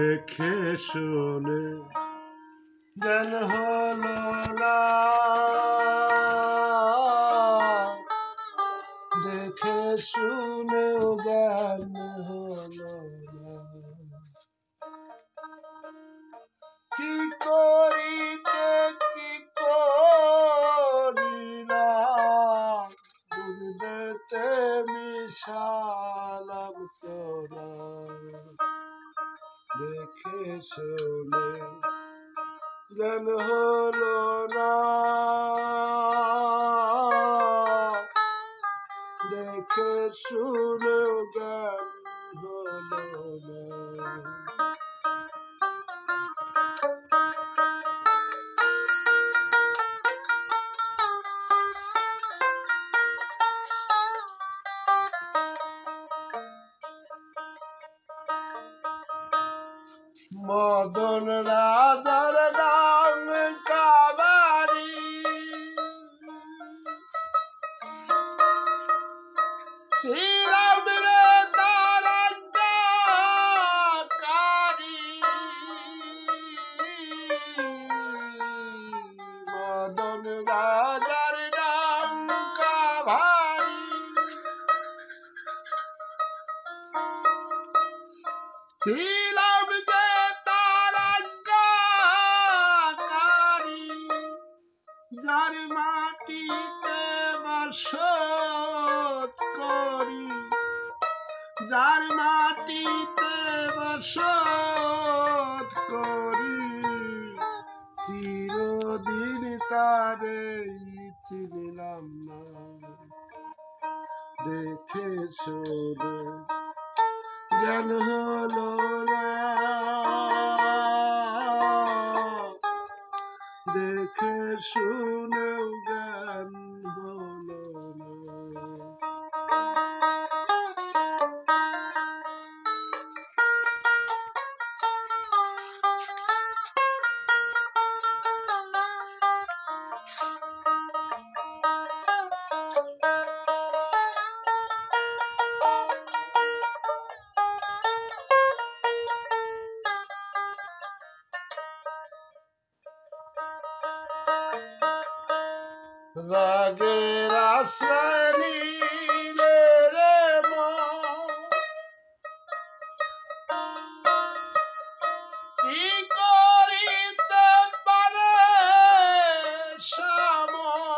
দেখে শুনে জ্ঞান হলো না, দেখে শুনেও জ্ঞান হলো না। কি করিতে কি করিলাম, বুঝতে মিশালাম তোরা। দেখে শুনে জ্ঞান হলো না, দেখে শুনে জ্ঞান হলো না। মদন রাজার নাম কাবারি, শ্রীরাম রে তার আজ্ঞাকারী। মদন রাজার নাম কাবারি, শ্রীরাম যে তার আজ্ঞাকারী। যার মাটিতে বসত করি, যার মাটিতে বসত করি, চিরদিন তারে চিনিলাম না। দেখে শুনে জ্ঞান হলো না, দেখে শুনেও জ্ঞান হলো না। রাগের আশ্রয় নিলে রে মন, কি করিতে পারে সমন।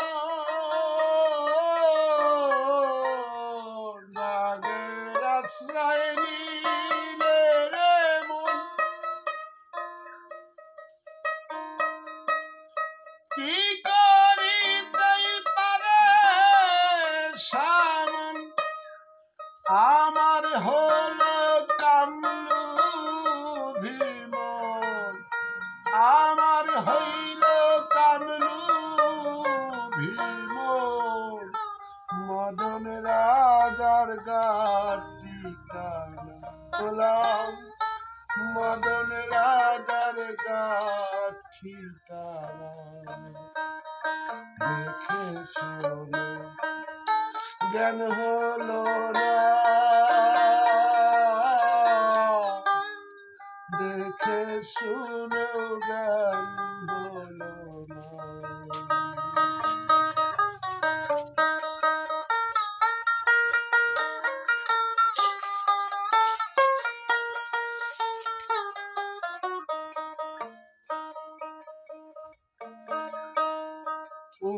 রাগের আশ্রয় নিলে রে মন, কি আমার হলো কামলু ভীমন, আমার হইল কামলু ভীমন। মদন রাজার গাট ঠিকানা গোলাম, মদন রাজার গাট ঠিকানা। দেখে শুনে জ্ঞান হলো না, দেখে শুনেও জ্ঞান হলো না।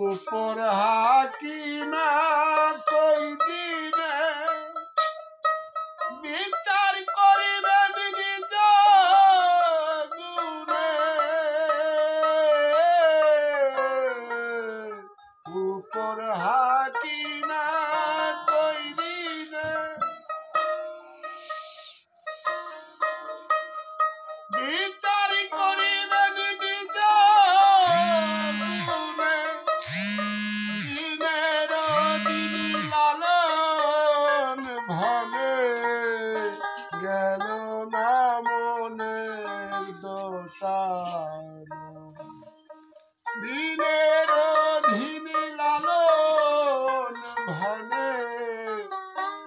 উপর হাকিমা কই দিনে বিচার করিবেন নিজ গুণে। উপর হাকিমা কই দিনে বিচার করিবেন নিজ গুণে। দিনের দিন লালন ভালে গেল না মনের দোটানা। দিনের দিন লালন ভালে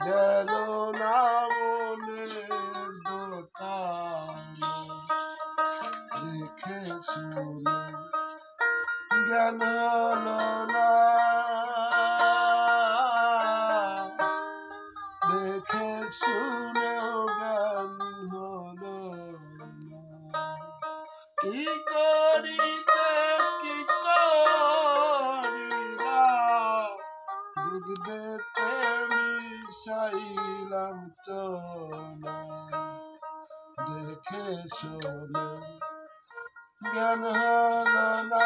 গেল না মনের দোটানা। দেখে শুনে জ্ঞান হলো না, দেখে শুনেও জ্ঞান হলো না। কি করিতে কি করিলা দুধ দেতে মিশাইলাম চনা, দেখে শোনে জ্ঞান হলো না।